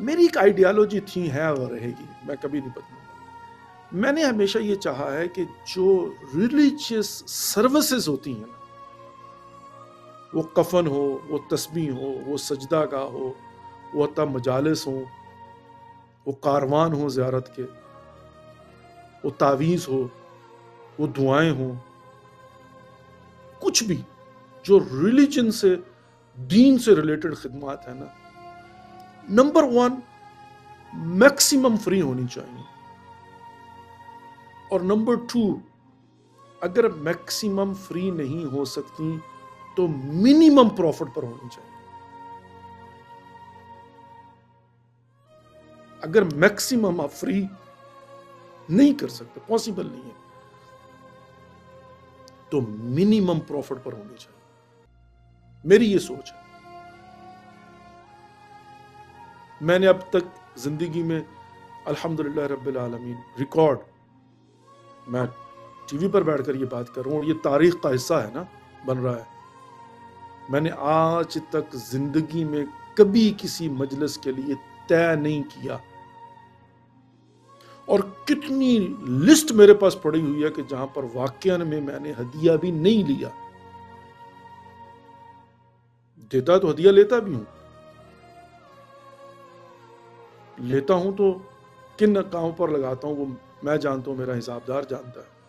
मेरी एक आइडियोलॉजी थी, है और रहेगी, मैं कभी नहीं बदलूंगा। मैंने हमेशा ये चाहा है कि जो रिलीजियस सर्विसेज होती हैं ना, वो कफन हो, वो तस्बीह हो, वो सजदागाह हो, वो हत्ता मजालिस हो, वो कारवान हो ज़ियारत के, वो तावीज़ हो, वो दुआएं हो, कुछ भी जो रिलीजन से, दीन से रिलेटेड खिदमत है ना, नंबर 1 मैक्सिमम फ्री होनी चाहिए, और नंबर 2 अगर मैक्सिमम फ्री नहीं हो सकती तो मिनिमम प्रॉफिट पर होनी चाहिए। अगर मैक्सिमम आप फ्री नहीं कर सकते, पॉसिबल नहीं है, तो मिनिमम प्रॉफिट पर होनी चाहिए। मेरी ये सोच है। मैंने अब तक जिंदगी में अल्हम्दुलिल्लाह रब्बिल आलमीन रिकॉर्ड, मैं टीवी पर बैठकर ये बात कर रहा हूँ, ये तारीख का हिस्सा है ना, बन रहा है। मैंने आज तक जिंदगी में कभी किसी मजलिस के लिए तय नहीं किया, और कितनी लिस्ट मेरे पास पड़ी हुई है कि जहां पर वाकयान में मैंने हदिया भी नहीं लिया। देता तो हदिया लेता भी हूं, लेता हूं तो किन कामों पर लगाता हूं वो मैं जानता हूं, मेरा हिसाबदार जानता है।